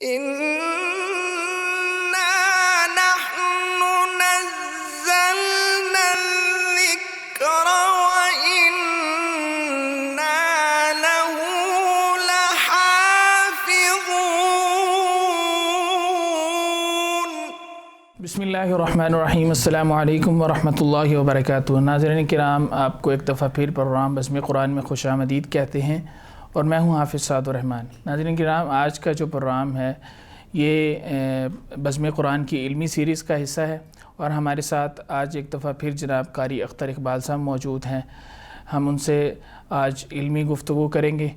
إنا نحن نزلنا الذكر وإنا له لحافظون۔ بسم اللہ الرحمن الرحیم۔ السلام علیکم ورحمۃ اللہ وبرکاتہ۔ ناظرین کرام، آپ کو ایک دفعہ پھر پروگرام بزم قرآن میں خوش آمدید کہتے ہیں، اور میں ہوں حافظ سعد الرحمن۔ ناظرین کرام، آج کا جو پروگرام ہے یہ بزم قرآن کی علمی سیریز کا حصہ ہے، اور ہمارے ساتھ آج ایک دفعہ پھر جناب قاری اختر اقبال صاحب موجود ہیں۔ ہم ان سے آج علمی گفتگو کریں گے،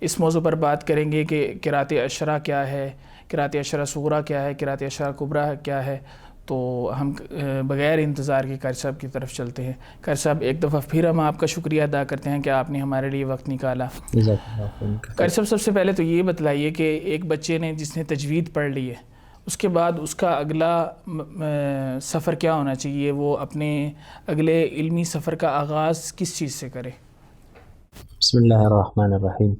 اس موضوع پر بات کریں گے کہ قرأت عشرہ کیا ہے، قرأت عشرہ صغریٰ کیا ہے، قرأت عشرہ کبریٰ کیا ہے۔ تو ہم بغیر انتظار کے قاری صاحب کی طرف چلتے ہیں۔ قاری صاحب، ایک دفعہ پھر ہم آپ کا شکریہ ادا کرتے ہیں کہ آپ نے ہمارے لیے وقت نکالا۔ قاری صاحب، سب سے پہلے تو یہ بتلائیے کہ ایک بچے نے جس نے تجوید پڑھ لی ہے، اس کے بعد اس کا اگلا سفر کیا ہونا چاہیے؟ وہ اپنے اگلے علمی سفر کا آغاز کس چیز سے کرے؟ بسم اللہ الرحمن الرحیم۔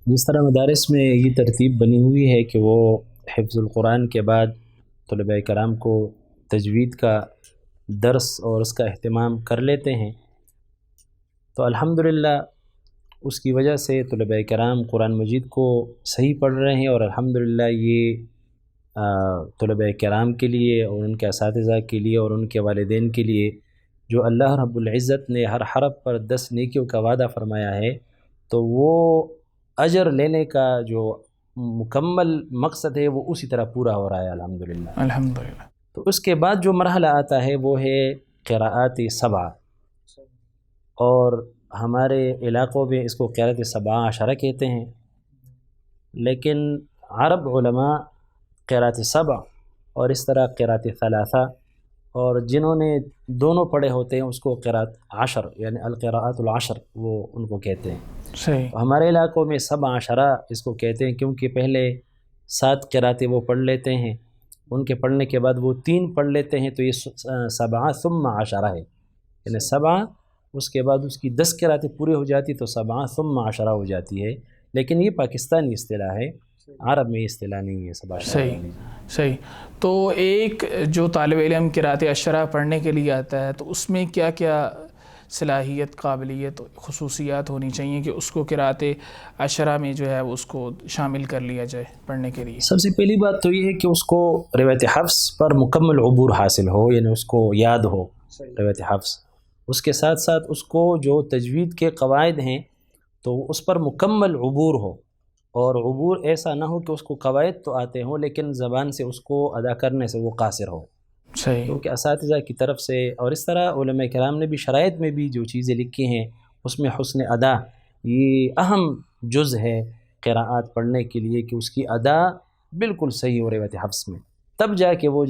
جس طرح مدارس میں یہ ترتیب بنی ہوئی ہے کہ وہ حفظ القرآن کے بعد طلباء کرام کو تجوید کا درس اور اس کا اہتمام کر لیتے ہیں، تو الحمدللہ اس کی وجہ سے طلباء کرام قرآن مجید کو صحیح پڑھ رہے ہیں، اور الحمدللہ یہ طلباء کرام کے لیے اور ان کے اساتذہ کے لیے اور ان کے والدین کے لیے جو اللہ رب العزت نے ہر حرف پر 10 نیکیوں کا وعدہ فرمایا ہے، تو وہ اجر لینے کا جو مکمل مقصد ہے وہ اسی طرح پورا ہو رہا ہے الحمدللہ۔ الحمدللہ۔ تو اس کے بعد جو مرحلہ آتا ہے وہ ہے قراءات 7، اور ہمارے علاقوں میں اس کو قراءت 17 کہتے ہیں، لیکن عرب علماء قراءت 7 اور اس طرح قراءت 3، اور جنہوں نے دونوں پڑھے ہوتے ہیں اس کو قراءت 10 یعنی القراءات العشر وہ ان کو کہتے ہیں۔ صحیح۔ ہمارے علاقوں میں 17 اس کو کہتے ہیں، کیونکہ پہلے 7 قراءتیں وہ پڑھ لیتے ہیں، ان کے پڑھنے کے بعد وہ 3 پڑھ لیتے ہیں، تو یہ 7 ثم 10 ہے، یعنی 7 اس کے بعد اس کی 10 قراءتیں پوری ہو جاتی تو 7 ثم 10 ہو جاتی ہے، لیکن یہ پاکستانی اصطلاح ہے، عرب میں یہ اصطلاح نہیں ہے 7۔ صحیح صحیح۔ تو ایک جو طالب علم قرأت عشرہ پڑھنے کے لیے آتا ہے، تو اس میں کیا کیا صلاحیت، قابلیت، خصوصیات ہونی چاہیے کہ اس کو قرأت عشرہ میں جو ہے اس کو شامل کر لیا جائے پڑھنے کے لیے؟ سب سے پہلی بات تو یہ ہے کہ اس کو روایت حفظ پر مکمل عبور حاصل ہو، یعنی اس کو یاد ہو روایت حفظ، اس کے ساتھ ساتھ اس کو جو تجوید کے قواعد ہیں تو اس پر مکمل عبور ہو، اور عبور ایسا نہ ہو کہ اس کو قواعد تو آتے ہوں لیکن زبان سے اس کو ادا کرنے سے وہ قاصر ہو۔ صحیح۔ کیونکہ اساتذہ کی طرف سے اور اس طرح علماء کرام نے بھی شرائط میں بھی جو چیزیں لکھی ہیں اس میں حسن ادا یہ اہم جز ہے قراءات پڑھنے کے لیے، کہ اس کی ادا بالکل صحیح ہو روایت حفظ میں، تب جا کے وہ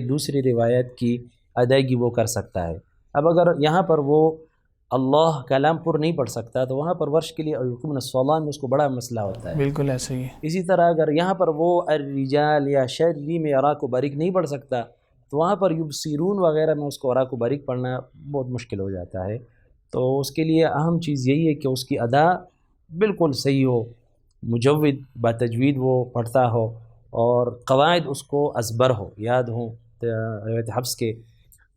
دوسری روایت کی ادائیگی وہ کر سکتا ہے۔ اب اگر یہاں پر وہ اللہ کلام پر نہیں پڑھ سکتا تو وہاں پر ورش کے لیے یقومن الصلاۃ میں اس کو بڑا مسئلہ ہوتا ہے۔ بالکل ایسا ہی ہے۔ اسی طرح اگر یہاں پر وہ الرجال یا شری میں اراک و باریک نہیں پڑھ سکتا تو وہاں پر یبصرون وغیرہ میں اس کو اراک و باریک پڑھنا بہت مشکل ہو جاتا ہے۔ تو اس کے لیے اہم چیز یہی ہے کہ اس کی ادا بالکل صحیح ہو، مجود با تجوید وہ پڑھتا ہو، اور قواعد اس کو ازبر ہو، یاد ہوں روایت حفظ کے،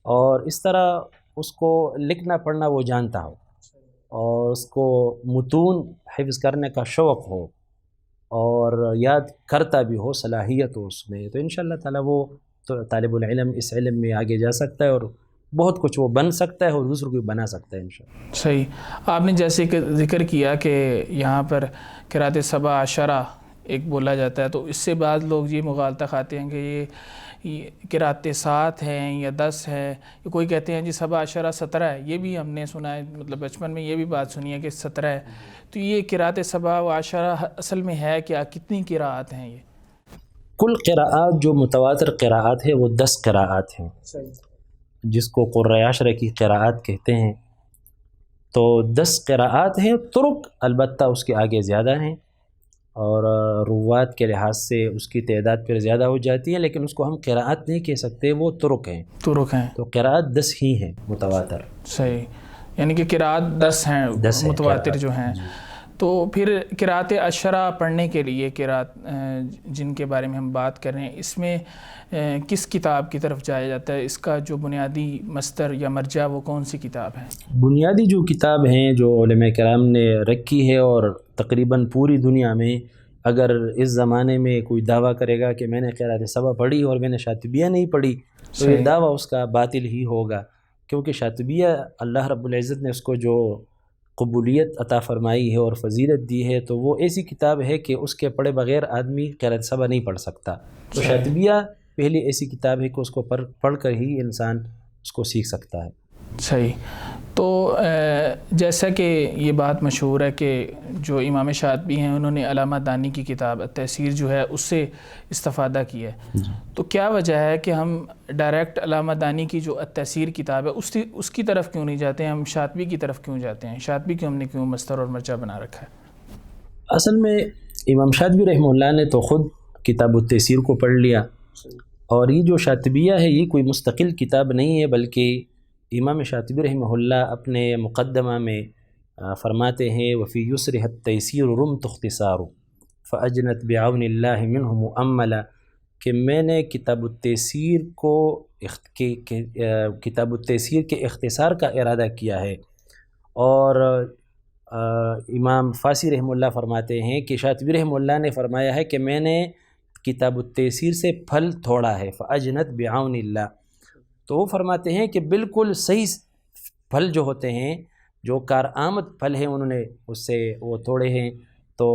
اور اس طرح اس کو لکھنا پڑھنا وہ جانتا ہو، اور اس کو متون حفظ کرنے کا شوق ہو، اور یاد کرتا بھی ہو، صلاحیت ہو اس میں، تو انشاءاللہ تعالی وہ طالب العلم اس علم میں آگے جا سکتا ہے، اور بہت کچھ وہ بن سکتا ہے اور دوسروں کو بنا سکتا ہے انشاءاللہ۔ صحیح۔ آپ نے جیسے کہ ذکر کیا کہ یہاں پر قرأت 17 ایک بولا جاتا ہے، تو اس سے بعض لوگ یہ مغالطہ کھاتے ہیں کہ یہ قرأت 7 ہیں یا 10 ہے، کوئی کہتے ہیں جی 17 ہے، یہ بھی ہم نے سنا ہے، مطلب بچپن میں یہ بھی بات سنی ہے کہ 17 ہے۔ تو یہ قرأت 17 اصل میں ہے کیا؟ کتنی قراءات ہیں یہ؟ کل قراءات جو متواتر قراءات ہے وہ 10 قراءات ہیں، جس کو قرۂ عشرہ کی قراءات کہتے ہیں۔ تو 10 قراءات ہیں، طرق البتہ اس کے آگے زیادہ ہیں، اور روات کے لحاظ سے اس کی تعداد پھر زیادہ ہو جاتی ہے، لیکن اس کو ہم قراءت نہیں کہہ سکتے، وہ طرق ہیں۔ تو قراءت 10 ہی ہیں متواتر۔ صحیح، یعنی کہ قراءت 10 ہیں متواتر جو ہیں۔ تو پھر قراءت عشرہ پڑھنے کے لیے قراءت جن کے بارے میں ہم بات کر رہے ہیں، اس میں کس کتاب کی طرف جایا جاتا ہے؟ اس کا جو بنیادی مصدر یا مرجع وہ کون سی کتاب ہے؟ بنیادی جو کتاب ہیں جو علماء کرام نے رکھی ہے، اور تقریباً پوری دنیا میں اگر اس زمانے میں کوئی دعویٰ کرے گا کہ میں نے قراءت سبع پڑھی اور میں نے شاطبیہ نہیں پڑھی، تو یہ دعویٰ اس کا باطل ہی ہوگا، کیونکہ شاطبیہ اللہ رب العزت نے اس کو جو قبولیت عطا فرمائی ہے اور فضیلت دی ہے، تو وہ ایسی کتاب ہے کہ اس کے پڑھے بغیر آدمی قراءت سبع نہیں پڑھ سکتا۔ تو شاطبیہ پہلی ایسی کتاب ہے کہ اس کو پڑھ کر ہی انسان اس کو سیکھ سکتا ہے۔ صحیح۔ تو جیسا کہ یہ بات مشہور ہے کہ جو امام شاطبی ہیں انہوں نے علامہ دانی کی کتاب التیسیر جو ہے اس سے استفادہ کیا ہے، تو کیا وجہ ہے کہ ہم ڈائریکٹ علامہ دانی کی جو التیسیر کتاب ہے اس کی طرف کیوں نہیں جاتے ہیں، ہم شاطبی کی طرف کیوں جاتے ہیں؟ شاطبی کو ہم نے کیوں مصدر اور مرجع بنا رکھا ہے؟ اصل میں امام شاطبی رحمہ اللہ نے تو خود کتاب التیسیر کو پڑھ لیا، اور یہ جو شاطبیہ ہے یہ کوئی مستقل کتاب نہیں ہے، بلکہ امام شاطبی رحمہ اللہ اپنے مقدمہ میں فرماتے ہیں وفی یسرہ التیسیر رمت اختصار فاجنت بعون اللہ منہ مؤملا، کہ میں نے کتاب التیسیر کے اختصار کا ارادہ کیا ہے، اور امام فاسی رحمہ اللہ فرماتے ہیں کہ شاطبی رحمہ اللہ نے فرمایا ہے کہ میں نے کتاب التیسیر سے پھل توڑا ہے، فاجنت بعون اللہ، تو وہ فرماتے ہیں کہ بالکل صحیح پھل جو ہوتے ہیں، جو کارآمد پھل ہیں، انہوں نے اس سے وہ توڑے ہیں۔ تو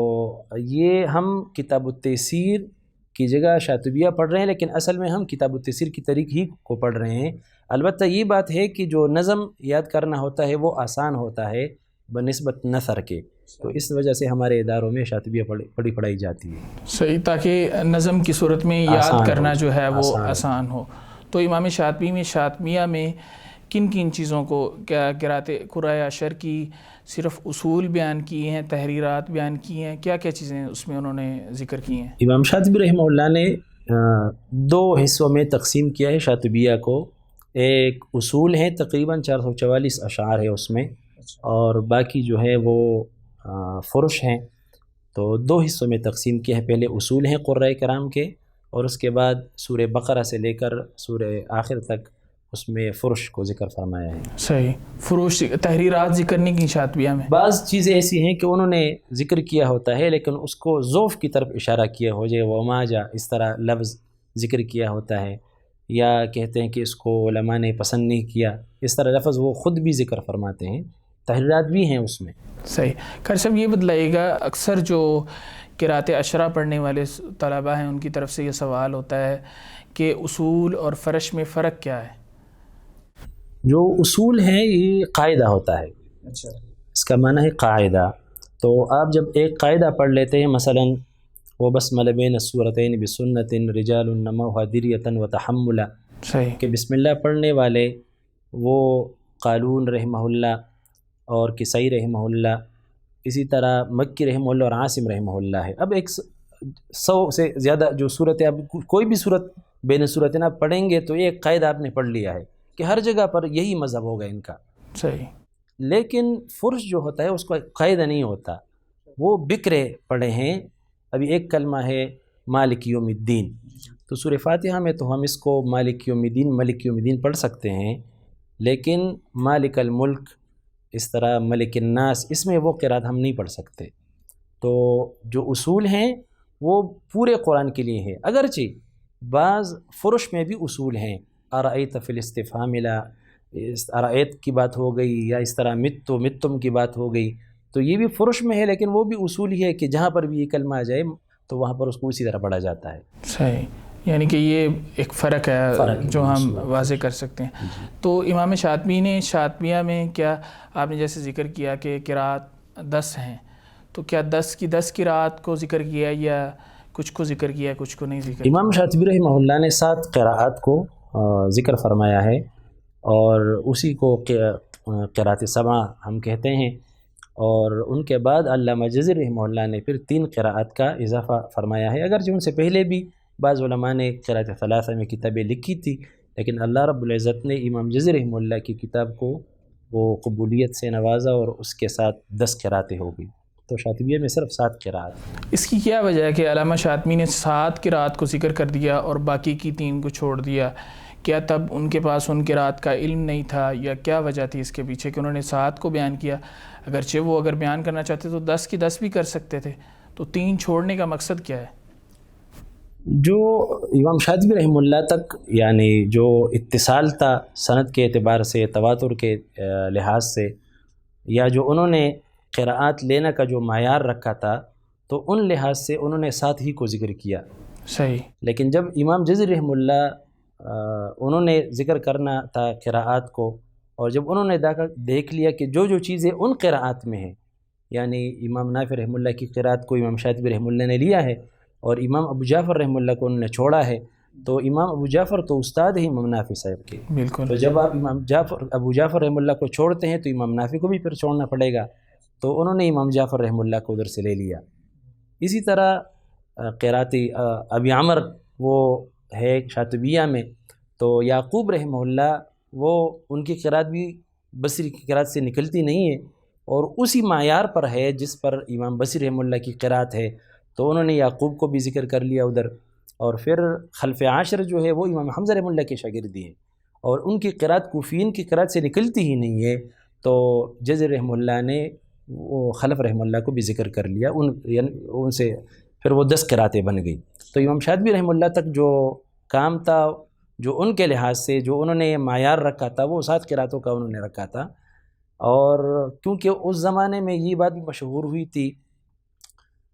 یہ ہم کتاب التیسیر کی جگہ شاطبیہ پڑھ رہے ہیں، لیکن اصل میں ہم کتاب التیسیر کی طریق ہی کو پڑھ رہے ہیں۔ البتہ یہ بات ہے کہ جو نظم یاد کرنا ہوتا ہے وہ آسان ہوتا ہے بنسبت نثر کے، تو اس وجہ سے ہمارے اداروں میں شاطبیہ پڑھائی جاتی ہے۔ صحیح، تاکہ نظم کی صورت میں یاد کرنا جو ہے وہ آسان ہو۔ تو امام شاطبی میں شاطبیہ میں کن کن چیزوں کو کیا قراءت قرۂ عشر کی صرف اصول بیان کیے ہیں، تحریرات بیان کی ہیں، کیا کیا چیزیں اس میں انہوں نے ذکر کی ہیں؟ امام شاطبی رحمہ اللہ نے دو حصوں میں تقسیم کیا ہے شاطبیہ کو۔ ایک اصول ہیں، تقریباً 444 اشعار ہے اس میں، اور باقی جو ہے وہ فرش ہیں۔ تو دو حصوں میں تقسیم کیا ہے، پہلے اصول ہیں قرۂ کرام کے، اور اس کے بعد سورہ بقرہ سے لے کر سورہ آخر تک اس میں فرش کو ذکر فرمایا ہے۔ صحیح، فروش تحریرات ذکر نہیں کی شاطبیہ میں؟ بعض چیزیں ایسی ہیں کہ انہوں نے ذکر کیا ہوتا ہے، لیکن اس کو ضعف کی طرف اشارہ کیا ہو جائے، وما جا اس طرح لفظ ذکر کیا ہوتا ہے، یا کہتے ہیں کہ اس کو علماء نے پسند نہیں کیا، اس طرح لفظ وہ خود بھی ذکر فرماتے ہیں، تحریرات بھی ہیں اس میں۔ صحیح۔ خیر صاحب یہ بتلائیے گا، اکثر جو قراءت عشرہ پڑھنے والے طلباء ہیں ان کی طرف سے یہ سوال ہوتا ہے کہ اصول اور فرش میں فرق کیا ہے؟ جو اصول ہیں یہ قاعدہ ہوتا ہے، اس کا معنی ہے قاعدہ۔ تو آپ جب ایک قاعدہ پڑھ لیتے ہیں، مثلا وبسمل بین السورتین بسنت رجال نموها دریۃ وتحملا، صحیح، کہ بسم اللہ پڑھنے والے وہ قالون رحمہ اللہ اور کسائی رحمہ اللہ، اسی طرح مکی رحمہ اللہ اور عاصم رحمہ اللہ ہے۔ اب 100 سے زیادہ جو صورتیں، آپ کوئی بھی صورت بین صورتیں آپ پڑھیں گے تو ایک قاعدہ آپ نے پڑھ لیا ہے کہ ہر جگہ پر یہی مذہب ہوگا ان کا۔ صحیح۔ لیکن فرش جو ہوتا ہے اس کا قاعدہ نہیں ہوتا، وہ بکرے پڑھے ہیں۔ ابھی ایک کلمہ ہے مالک یوم الدین، تو سورہ فاتحہ میں تو ہم اس کو مالک یوم الدین، ملک یوم الدین پڑھ سکتے ہیں، لیکن مالک الملک، اس طرح ملک الناس، اس میں وہ قرات ہم نہیں پڑھ سکتے۔ تو جو اصول ہیں وہ پورے قرآن کے لیے ہے، اگرچہ بعض فرش میں بھی اصول ہیں، ارأیت فی الاستفہام لا، ارأیت کی بات ہو گئی، یا اس طرح متم کی بات ہو گئی، تو یہ بھی فرش میں ہے، لیکن وہ بھی اصول ہی ہے کہ جہاں پر بھی یہ کلمہ آ جائے تو وہاں پر اس کو اسی طرح پڑھا جاتا ہے۔ صحیح، یعنی کہ یہ ایک فرق ہے جو ہم واضح کر سکتے ہیں۔ تو امام شاطبی نے شاطبیہ میں کیا آپ نے جیسے ذکر کیا کہ قرات 10 ہیں، تو کیا 10 کی 10 قرات کو ذکر کیا یا کچھ کو ذکر کیا، کچھ کو نہیں ذکر کیا؟ امام شاطبی رحمہ اللہ نے 7 قراءات کو ذکر فرمایا ہے، اور اسی کو قرات سبع ہم کہتے ہیں، اور ان کے بعد علامہ جزری رحمہ اللہ نے پھر 3 قراءات کا اضافہ فرمایا ہے، اگرچہ ان سے پہلے بھی بعض علماء نے قرات ثلاثہ میں کتابیں لکھی تھی، لیکن اللہ رب العزت نے امام جزری رحمہ اللہ کی کتاب کو وہ قبولیت سے نوازا، اور اس کے ساتھ 10 قراتیں ہو گئی۔ تو شاطبیہ میں صرف 7 قراءت۔ اس کی کیا وجہ ہے کہ علامہ شاطبی نے 7 قراءت کو ذکر کر دیا اور باقی کی 3 کو چھوڑ دیا؟ کیا تب ان کے پاس ان قراءت کا علم نہیں تھا یا کیا وجہ تھی اس کے پیچھے کہ انہوں نے 7 کو بیان کیا؟ اگرچہ وہ اگر بیان کرنا چاہتے تو 10 کی 10 بھی کر سکتے تھے، تو 3 چھوڑنے کا مقصد کیا ہے؟ جو امام شاطبی رحمہ اللہ تک یعنی جو اتصال تھا سند کے اعتبار سے، تواتر کے لحاظ سے، یا جو انہوں نے قراءات لینے کا جو معیار رکھا تھا، تو ان لحاظ سے انہوں نے 7 ہی کو ذکر کیا۔ صحیح۔ لیکن جب امام جزری رحمہ اللہ انہوں نے ذکر کرنا تھا قراءات کو، اور جب انہوں نے دیکھ لیا کہ جو چیزیں ان قراءات میں ہیں، یعنی امام نافع رحمہ اللہ کی قراءت کو امام شاطبی رحمہ اللہ نے لیا ہے اور امام ابو جعفر رحمہ اللہ کو انہوں نے چھوڑا ہے، تو امام ابو جعفر تو استاد ہے امام نافع صاحب کے، بالکل۔ تو جب آپ ابو جعفر رحمہ اللہ کو چھوڑتے ہیں تو امام نافع کو بھی پھر چھوڑنا پڑے گا، تو انہوں نے امام جعفر رحمہ اللہ کو ادھر سے لے لیا۔ اسی طرح قراءت ابی عمر وہ ہے شاطبیہ میں، تو یعقوب رحمہ اللہ وہ ان کی قراءت بھی بصری کی قراءت سے نکلتی نہیں ہے، اور اسی معیار پر ہے جس پر امام بصری رحمہ اللہ کی قراءت ہے، تو انہوں نے یعقوب کو بھی ذکر کر لیا ادھر۔ اور پھر خلف عاشر جو ہے وہ امام حمزہ رحمہ اللہ کے شاگردی ہیں، اور ان کی قراءت کوفیین کی قراءت سے نکلتی ہی نہیں ہے، تو جزری رحمہ اللہ نے وہ خلف رحمہ اللہ کو بھی ذکر کر لیا، ان سے پھر وہ 10 قراءتیں بن گئی۔ تو امام شاطبی رحمہ اللہ تک جو کام تھا، جو ان کے لحاظ سے جو انہوں نے معیار رکھا تھا، وہ 7 قراءتوں کا انہوں نے رکھا تھا۔ اور کیونکہ اس زمانے میں یہ بات بھی مشہور ہوئی تھی،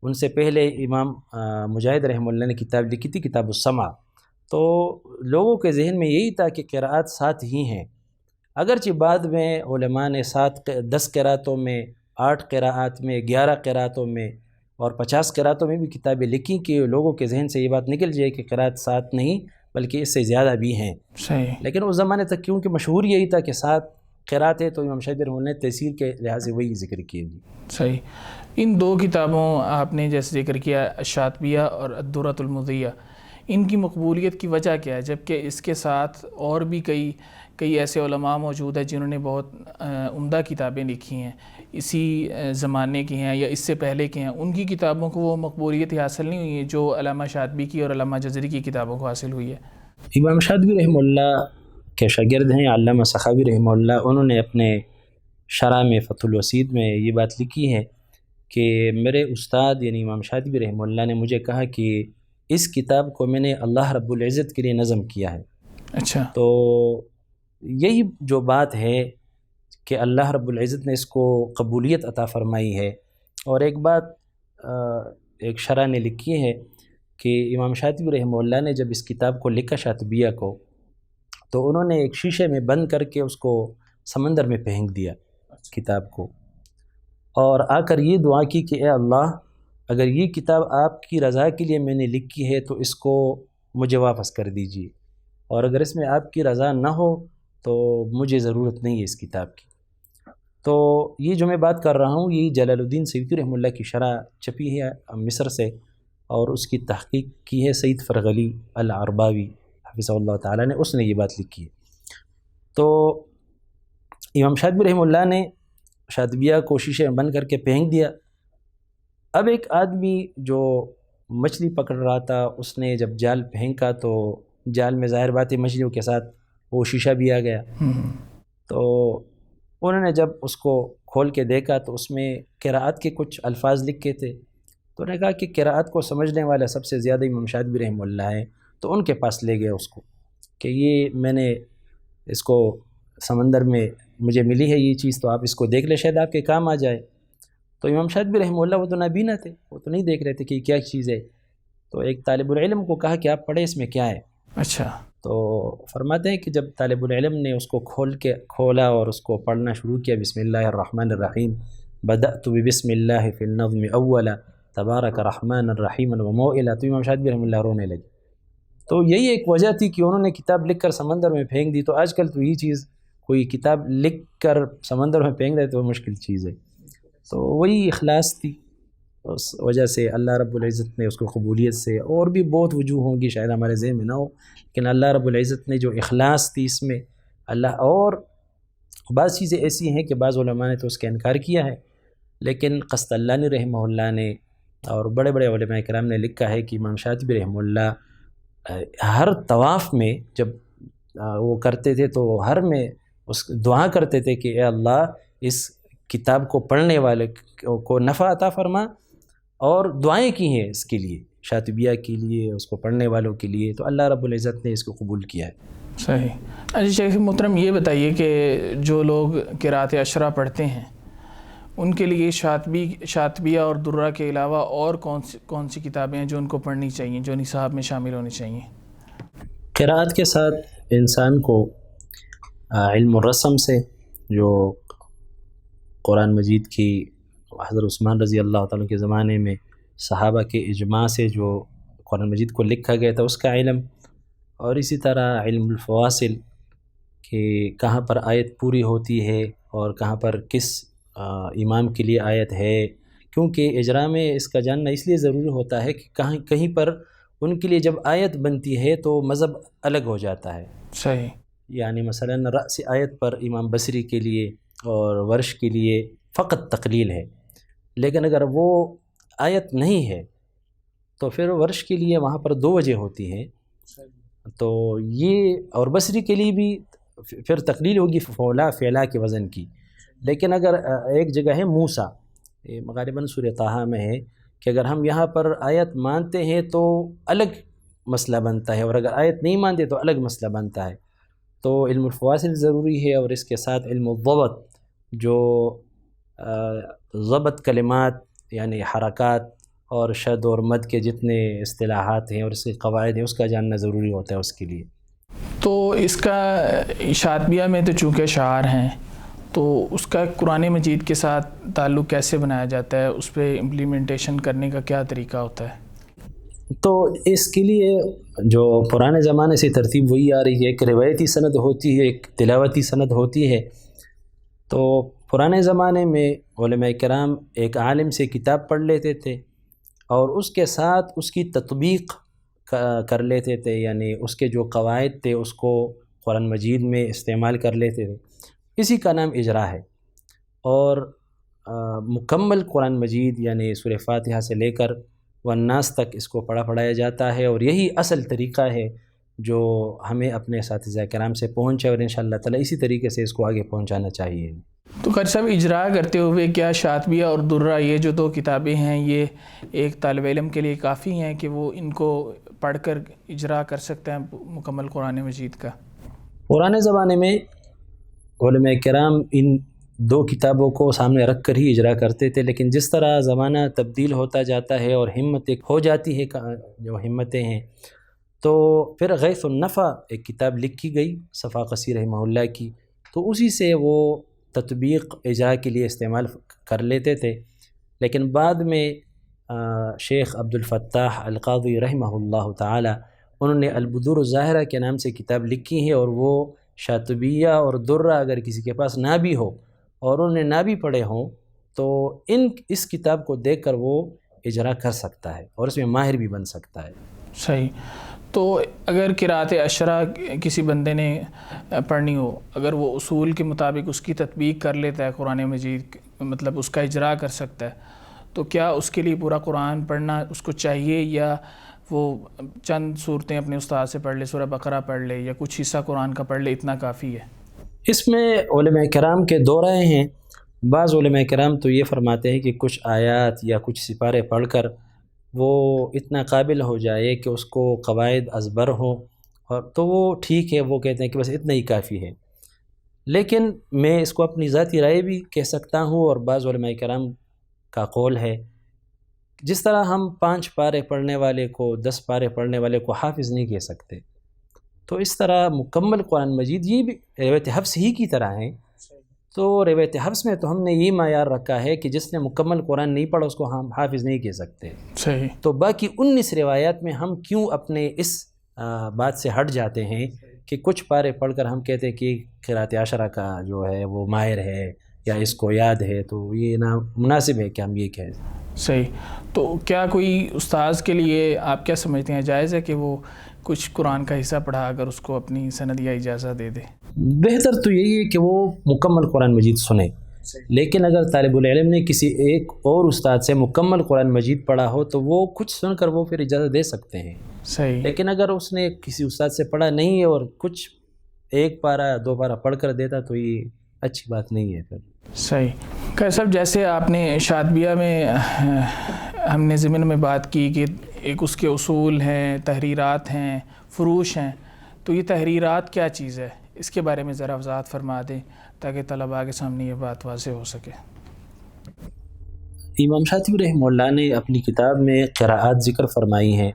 ان سے پہلے امام مجاہد رحمہ اللہ نے کتاب لکھی تھی کتاب السمع، تو لوگوں کے ذہن میں یہی تھا کہ قراءات 7 ہی ہیں، اگرچہ بعد میں علماء نے 10 قراءتوں میں، 8 قراءات میں، 11 قراءتوں میں اور 50 قراءتوں میں بھی کتابیں لکھی کہ لوگوں کے ذہن سے یہ بات نکل جائے کہ قراءت 7 نہیں بلکہ اس سے زیادہ بھی ہیں۔ صحیح۔ لیکن اس زمانے تک کیونکہ مشہور یہی تھا کہ 7 قراءت ہے، تو امام شاطبی رحمہ اللہ نے تفسیر کے لحاظ سے وہی ذکر کیے۔ صحیح۔ ان 2 کتابوں آپ نے جیسے ذکر کیا الشاطبیہ اور الدرۃ المضیہ، ان کی مقبولیت کی وجہ کیا ہے، جبکہ اس کے ساتھ اور بھی کئی ایسے علماء موجود ہیں جنہوں نے بہت عمدہ کتابیں لکھی ہیں، اسی زمانے کی ہیں یا اس سے پہلے کی ہیں، ان کی کتابوں کو وہ مقبولیت حاصل نہیں ہوئی ہے جو علامہ شاطبی کی اور علامہ جزری کی کتابوں کو حاصل ہوئی ہے؟ امام شاطبی رحمہ اللہ کے شاگرد ہیں علامہ سخاوی رحمہ اللہ، انہوں نے اپنے شرح میں فتح الوسید میں یہ بات لکھی ہے کہ میرے استاد یعنی امام شاطبی رحمہ اللہ نے مجھے کہا کہ اس کتاب کو میں نے اللہ رب العزت کے لیے نظم کیا ہے۔ اچھا۔ تو یہی جو بات ہے کہ اللہ رب العزت نے اس کو قبولیت عطا فرمائی ہے۔ اور ایک بات ایک شرح نے لکھی ہے کہ امام شاطبی رحمہ اللہ نے جب اس کتاب کو لکھا شاطبیہ کو، تو انہوں نے ایک شیشے میں بند کر کے اس کو سمندر میں پھینک دیا کتاب کو، اور آ کر یہ دعا کی کہ اے اللہ، اگر یہ کتاب آپ کی رضا کے لیے میں نے لکھی ہے تو اس کو مجھے واپس کر دیجیے، اور اگر اس میں آپ کی رضا نہ ہو تو مجھے ضرورت نہیں ہے اس کتاب کی۔ تو یہ جو میں بات کر رہا ہوں یہ جلال الدین سیوطی رحمہ اللہ کی شرح چھپی ہے مصر سے، اور اس کی تحقیق کی ہے سید فرغلی العرباوی حفظہ اللہ تعالیٰ نے، اس نے یہ بات لکھی ہے۔ تو امام شاطبی رحمہ اللہ نے شاطبیہ کو شیشے میں بند کر کے پھینک دیا۔ اب ایک آدمی جو مچھلی پکڑ رہا تھا، اس نے جب جال پھینکا تو جال میں ظاہر بات ہے مچھلیوں کے ساتھ وہ شیشہ بھی آ گیا۔ تو انہوں نے جب اس کو کھول کے دیکھا تو اس میں قراءت کے کچھ الفاظ لکھے تھے، تو انہوں نے کہا کہ قراءت کو سمجھنے والا سب سے زیادہ امام شاطبی رحمہ اللہ ہے، تو ان کے پاس لے گیا اس کو کہ یہ میں نے اس کو سمندر میں مجھے ملی ہے یہ چیز، تو آپ اس کو دیکھ لیں شاید آپ کے کام آ جائے۔ تو امام شاطبی رحمہ اللہ وہ تو نابینا تھے، وہ تو نہیں دیکھ رہے تھے کہ یہ کیا چیز ہے، تو ایک طالب العلم کو کہا کہ آپ پڑھیں اس میں کیا ہے۔ اچھا۔ تو فرماتے ہیں کہ جب طالب العلم نے اس کو کھولا اور اس کو پڑھنا شروع کیا، بسم اللہ الرحمن الرحیم، بدأت ببسم اللہ فی النظم اولا تبارک رحمن الرحیم وموئلا، تو امام شاطبی رحمہ اللہ رونے لگے۔ تو یہی ایک وجہ تھی کہ انہوں نے کتاب لکھ کر سمندر میں پھینک دی۔ تو آج کل تو یہ چیز کوئی کتاب لکھ کر سمندر میں پھینک دے تو مشکل چیز ہے، تو وہی اخلاص تھی، اس وجہ سے اللہ رب العزت نے اس کو قبولیت سے، اور بھی بہت وجوہ ہوں گی شاید ہمارے ذہن میں نہ ہو، لیکن اللہ رب العزت نے جو اخلاص تھی اس میں اللہ، اور بعض چیزیں ایسی ہیں کہ بعض علماء نے تو اس کا انکار کیا ہے، لیکن قسطلانی رحمہ اللہ نے اور بڑے بڑے علماء کرام نے لکھا ہے کہ امام شاطبی رحمہ اللہ ہر طواف میں جب وہ کرتے تھے تو ہر میں اس دعا کرتے تھے کہ اے اللہ اس کتاب کو پڑھنے والے کو نفع عطا فرما، اور دعائیں کی ہیں اس کے لیے، شاطبیہ کے لیے، اس کو پڑھنے والوں کے لیے، تو اللہ رب العزت نے اس کو قبول کیا ہے۔ صحیح۔ اچھا شیخ محترم، یہ بتائیے کہ جو لوگ قرأت عشرہ پڑھتے ہیں ان کے لیے شاطبیہ اور درہ کے علاوہ اور کون سی کتابیں ہیں جو ان کو پڑھنی چاہیے، جو نصاب میں شامل ہونی چاہیے؟ قرأت کے ساتھ انسان کو علم الرسم سے، جو قرآن مجید کی حضرت عثمان رضی اللہ تعالیٰ کے زمانے میں صحابہ کے اجماع سے جو قرآن مجید کو لکھا گیا تھا اس کا علم، اور اسی طرح علم الفواصل کہ کہاں پر آیت پوری ہوتی ہے اور کہاں پر کس امام کے لیے آیت ہے، کیونکہ اجراء میں اس کا جاننا اس لیے ضروری ہوتا ہے کہ کہیں پر ان کے لیے جب آیت بنتی ہے تو مذہب الگ ہو جاتا ہے۔ صحیح۔ یعنی مثلا رأس آیت پر امام بصری کے لیے اور ورش کے لیے فقط تقلیل ہے، لیکن اگر وہ آیت نہیں ہے تو پھر ورش کے لیے وہاں پر 2 وجہ ہوتی ہیں، تو یہ اور بصری کے لیے بھی پھر تقلیل ہوگی فولا فعلا کے وزن کی۔ لیکن اگر ایک جگہ ہے موسیٰ، غالباً سورہ طٰہٰ میں ہے کہ اگر ہم یہاں پر آیت مانتے ہیں تو الگ مسئلہ بنتا ہے، اور اگر آیت نہیں مانتے تو الگ مسئلہ بنتا ہے، تو علم الفواصل ضروری ہے، اور اس کے ساتھ علم الضبط، جو ضبط کلمات یعنی حرکات اور شد اور مد کے جتنے اصطلاحات ہیں اور اس کے قواعد ہیں اس کا جاننا ضروری ہوتا ہے اس کے لیے۔ تو اس کا شاطبیہ میں تو چونکہ اشعار ہیں تو اس کا قرآن مجید کے ساتھ تعلق کیسے بنایا جاتا ہے، اس پہ امپلیمنٹیشن کرنے کا کیا طریقہ ہوتا ہے؟ تو اس کے لیے جو پرانے زمانے سے ترتیب وہی آ رہی ہے، ایک روایتی سند ہوتی ہے، ایک تلاوتی سند ہوتی ہے۔ تو پرانے زمانے میں علماء کرام ایک عالم سے کتاب پڑھ لیتے تھے اور اس کے ساتھ اس کی تطبیق کر لیتے تھے، یعنی اس کے جو قواعد تھے اس کو قرآن مجید میں استعمال کر لیتے تھے، اسی کا نام اجراء ہے۔ اور مکمل قرآن مجید یعنی سورہ فاتحہ سے لے کر والناس تک اس کو پڑھایا جاتا ہے، اور یہی اصل طریقہ ہے جو ہمیں اپنے اساتذہ کرام سے پہنچے، اور انشاءاللہ تعالی اسی طریقے سے اس کو آگے پہنچانا چاہیے۔ تو قاری صاحب، اجراء کرتے ہوئے کیا شاطبیہ اور درہ یہ جو 2 کتابیں ہیں یہ ایک طالب علم کے لیے کافی ہیں کہ وہ ان کو پڑھ کر اجراء کر سکتا ہے مکمل قرآن مجید کا؟ پرانے زمانے میں علماء کرام ان 2 کتابوں کو سامنے رکھ کر ہی اجراء کرتے تھے، لیکن جس طرح زمانہ تبدیل ہوتا جاتا ہے اور ہمت ایک ہو جاتی ہے، جو ہمتیں ہیں، تو پھر غیث النفع ایک کتاب لکھی گئی صفا قصی رحمہ اللہ کی، تو اسی سے وہ تطبیق اجراء کے لیے استعمال کر لیتے تھے۔ لیکن بعد میں شیخ عبد الفتاح القاضی رحمہ اللہ تعالی انہوں نے البدور الظاہرہ کے نام سے کتاب لکھی ہے، اور وہ شاطبیہ اور درہ اگر کسی کے پاس نہ بھی ہو اور انہوں نے نہ بھی پڑھے ہوں تو اس کتاب کو دیکھ کر وہ اجراء کر سکتا ہے اور اس میں ماہر بھی بن سکتا ہے۔ صحیح۔ تو اگر قرأت عشرہ کسی بندے نے پڑھنی ہو، اگر وہ اصول کے مطابق اس کی تطبیق کر لیتا ہے قرآن مجید، مطلب اس کا اجراء کر سکتا ہے، تو کیا اس کے لیے پورا قرآن پڑھنا اس کو چاہیے، یا وہ چند صورتیں اپنے استاد سے پڑھ لے، سورہ بقرہ پڑھ لے یا کچھ حصہ قرآن کا پڑھ لے، اتنا کافی ہے؟ اس میں علماء کرام کے 2 رائے ہیں۔ بعض علماء کرام تو یہ فرماتے ہیں کہ کچھ آیات یا کچھ سپارے پڑھ کر وہ اتنا قابل ہو جائے کہ اس کو قواعد ازبر ہوں، اور تو وہ ٹھیک ہے، وہ کہتے ہیں کہ بس اتنا ہی کافی ہے۔ لیکن میں اس کو اپنی ذاتی رائے بھی کہہ سکتا ہوں، اور بعض علماء کرام کا قول ہے، جس طرح ہم 5 پارے پڑھنے والے کو 10 پارے پڑھنے والے کو حافظ نہیں کہہ سکتے، تو اس طرح مکمل قرآن مجید یہ بھی روایت حفص ہی کی طرح ہیں۔ تو روایت حفص میں تو ہم نے یہ معیار رکھا ہے کہ جس نے مکمل قرآن نہیں پڑھا اس کو ہم حافظ نہیں کہہ سکتے۔ صحیح۔ تو باقی 19 روایات میں ہم کیوں اپنے اس بات سے ہٹ جاتے ہیں کہ کچھ پارے پڑھ کر ہم کہتے ہیں کہ قرأت عشرہ کا جو ہے وہ ماہر ہے یا اس کو یاد ہے، تو یہ نامناسب ہے کہ ہم یہ کہیں۔ صحیح۔ تو کیا کوئی استاذ کے لیے آپ کیا سمجھتے ہیں، جائز ہے کہ وہ کچھ قرآن کا حصہ پڑھا اگر اس کو اپنی سند یا اجازہ دے دے؟ بہتر تو یہی ہے کہ وہ مکمل قرآن مجید سنے، لیکن اگر طالب العلم نے کسی ایک اور استاد سے مکمل قرآن مجید پڑھا ہو تو وہ کچھ سن کر وہ پھر اجازت دے سکتے ہیں. صحیح. لیکن اگر اس نے کسی استاد سے پڑھا نہیں ہے اور کچھ ایک پارہ دو پارہ پڑھ کر دیتا تو یہ اچھی بات نہیں ہے پھر. صحیح. قاری صاحب جیسے آپ نے شاطبیہ میں ہم نے ضمن میں بات کی کہ ایک اس کے اصول ہیں، تحریرات ہیں، فروش ہیں، تو یہ تحریرات کیا چیز ہے؟ اس کے بارے میں ذرا وضاحت فرما دیں تاکہ طلباء کے سامنے یہ بات واضح ہو سکے. امام شاطبی رحمہ اللہ نے اپنی کتاب میں قراءات ذکر فرمائی ہیں.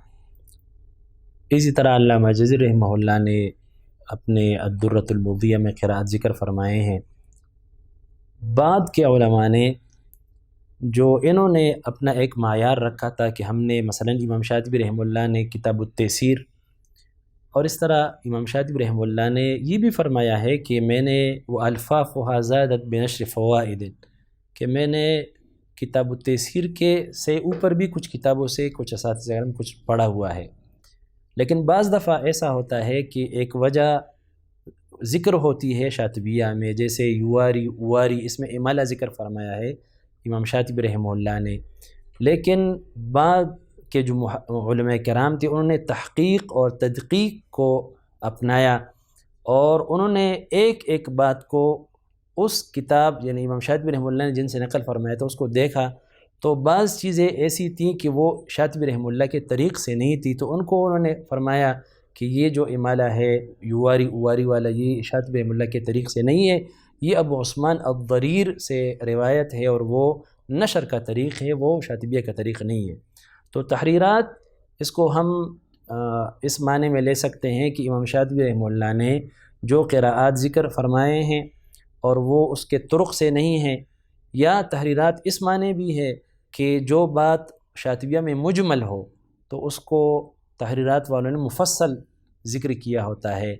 اسی طرح علامہ جزری رحمہ اللہ نے اپنے الدرۃ المضیہ میں قراءات ذکر فرمائے ہیں. بعد کے علماء نے جو انہوں نے اپنا ایک معیار رکھا تھا کہ ہم نے مثلا امام شاطبی رحمہ اللہ نے کتاب التیسیر، اور اس طرح امام شاطبی رحمہ اللہ نے یہ بھی فرمایا ہے کہ میں نے وہ الفاظ زادت بنشر فوائد، کہ میں نے کتاب التیسیر کے سے اوپر بھی کچھ کتابوں سے کچھ اساتذہ علم کچھ پڑھا ہوا ہے. لیکن بعض دفعہ ایسا ہوتا ہے کہ ایک وجہ ذکر ہوتی ہے شاطبیہ میں، جیسے یواری اواری، اس میں امالہ ذکر فرمایا ہے امام شاطبی رحمہ اللہ نے. لیکن بعد کے جو علماء کرام تھے انہوں نے تحقیق اور تدقیق کو اپنایا اور انہوں نے ایک ایک بات کو اس کتاب یعنی امام شاطبی رحمہ اللہ نے جن سے نقل فرمایا تھا اس کو دیکھا تو بعض چیزیں ایسی تھیں کہ وہ شاطبی رحمہ اللہ کے طریق سے نہیں تھی، تو ان کو انہوں نے فرمایا کہ یہ جو امالہ ہے یواری اواری والا یہ شاطبی رحمہ اللہ کے طریق سے نہیں ہے، یہ ابو عثمان الضریر سے روایت ہے اور وہ نشر کا طریق ہے، وہ شاطبیہ کا طریق نہیں ہے. تو تحریرات اس کو ہم اس معنی میں لے سکتے ہیں کہ امام شاطبی رحمہ اللہ نے جو قراءات ذکر فرمائے ہیں اور وہ اس کے طرق سے نہیں ہیں، یا تحریرات اس معنی بھی ہے کہ جو بات شاطبیہ میں مجمل ہو تو اس کو تحریرات والوں نے مفصل ذکر کیا ہوتا ہے،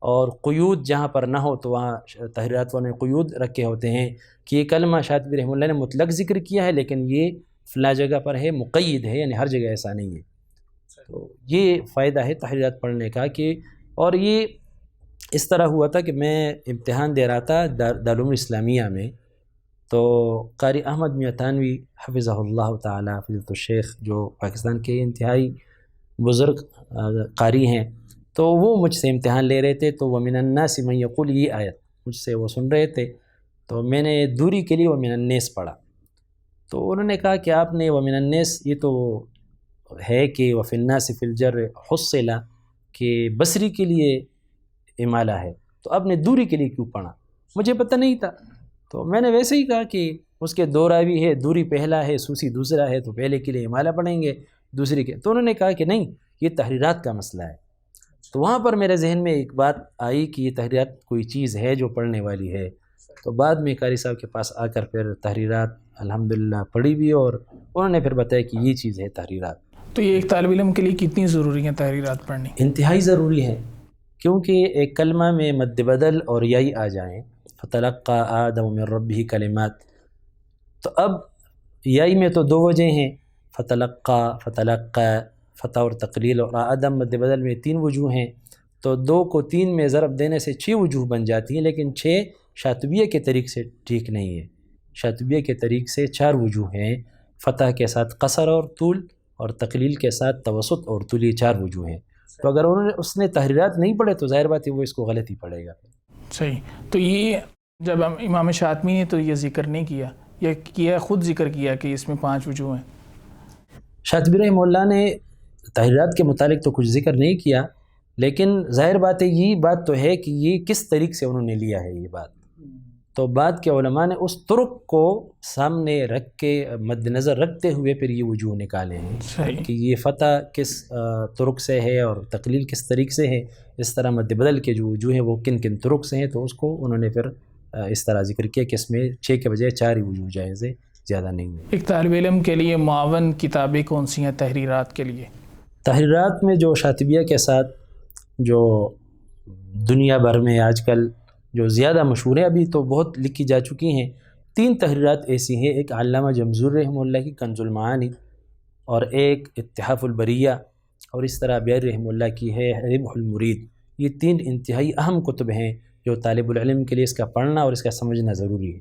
اور قیود جہاں پر نہ ہو تو وہاں تحریرات والوں نے قیود رکھے ہوتے ہیں کہ یہ کلمہ شاطبی رحمہ اللہ نے مطلق ذکر کیا ہے لیکن یہ فلاں جگہ پر ہے، مقید ہے، یعنی ہر جگہ ایسا نہیں ہے. تو یہ فائدہ ہے تحریرات پڑھنے کا. کہ اور یہ اس طرح ہوا تھا کہ میں امتحان دے رہا تھا دارالعلوم اسلامیہ میں، تو قاری احمد میاں تھانوی حفظہ اللہ تعالی فضیلۃ الشیخ جو پاکستان کے انتہائی بزرگ قاری ہیں، تو وہ مجھ سے امتحان لے رہے تھے. تو وَمِنَ النَّاسِ مَن يَقُولُ یہ آیت مجھ سے وہ سن رہے تھے، تو میں نے دوری کے لیے وَمِنَ النَّاسِ پڑھا. تو انہوں نے کہا کہ آپ نے وَمِنَ النَّاسِ یہ تو ہے کہ وَفِي النَّاسِ فِي الْجَرِّ حُصِّلَ کہ بصری کے لیے امالہ ہے، تو آپ نے دوری کے لیے کیوں پڑھا؟ مجھے پتہ نہیں تھا. تو میں نے ویسے ہی کہا کہ اس کے دو راوی ہے، دوری پہلا ہے سوسی دوسرا ہے، تو پہلے کے لیے امالہ پڑھیں گے دوسری کے. تو انہوں نے کہا کہ نہیں یہ تحریرات کا مسئلہ ہے. تو وہاں پر میرے ذہن میں ایک بات آئی کہ یہ تحریرات کوئی چیز ہے جو پڑھنے والی ہے. تو بعد میں قاری صاحب کے پاس آ کر پھر تحریرات الحمدللہ پڑھی بھی اور انہوں نے پھر بتایا کہ یہ چیز ہے تحریرات. تو یہ ایک طالب علم کے لیے کتنی ضروری ہیں تحریرات پڑھنی؟ انتہائی ضروری ہے، کیونکہ ایک کلمہ میں مد بدل اور یائی آ جائیں، فتلقى آدم من ربه کلمات، تو اب یائی میں تو دو وجہ ہیں، فتلقى فتح اور تقلیل، اور آدم مد بدل میں تین وجوہ ہیں. تو دو کو تین میں ضرب دینے سے 6 وجوہ بن جاتی ہیں، لیکن 6 شاطبیہ کے طریق سے ٹھیک نہیں ہے. شاطبیہ کے طریق سے 4 وجوہ ہیں، فتح کے ساتھ قصر اور طول، اور تقلیل کے ساتھ توسط اور طول، یہ 4 وجوہ ہیں. تو اگر اس نے تحریرات نہیں پڑھے تو ظاہر بات ہے وہ اس کو غلط ہی پڑھے گا. صحیح. تو یہ جب امام شاطبی نے تو یہ ذکر نہیں کیا، یہ کیا خود ذکر کیا کہ اس میں 5 وجوہ ہیں؟ شاطبی رحمہ اللہ نے تحریرات کے متعلق تو کچھ ذکر نہیں کیا، لیکن ظاہر بات ہے یہ بات تو ہے کہ یہ کس طریق سے انہوں نے لیا ہے یہ بات. تو بعد کے علماء نے اس طرق کو سامنے رکھ کے مد نظر رکھتے ہوئے پھر یہ وجوہ نکالے ہیں کہ یہ فتح کس طرق سے ہے اور تقلیل کس طریق سے ہے. اس طرح مد بدل کے جو وجوہ ہیں وہ کن کن طرق سے ہیں، تو اس کو انہوں نے پھر اس طرح ذکر کیا کہ اس میں 6 کے بجائے 4 ہی وجوہ جائز ہے، زیادہ نہیں ہے. ایک طالب علم کے لیے معاون کتابیں کون سی ہیں تحریرات کے لیے؟ تحریرات میں جو شاطبیہ کے ساتھ جو دنیا بھر میں آج کل جو زیادہ مشہور ہیں، ابھی تو بہت لکھی جا چکی ہیں، 3 تحریرات ایسی ہیں. ایک علامہ جمزور رحمہ اللہ کی کنز المعانی، اور ایک اتحاف البریہ، اور اس طرح بیاری رحمہ اللہ کی ہے ربح المرید. یہ 3 انتہائی اہم کتب ہیں جو طالب العلم کے لیے اس کا پڑھنا اور اس کا سمجھنا ضروری ہے.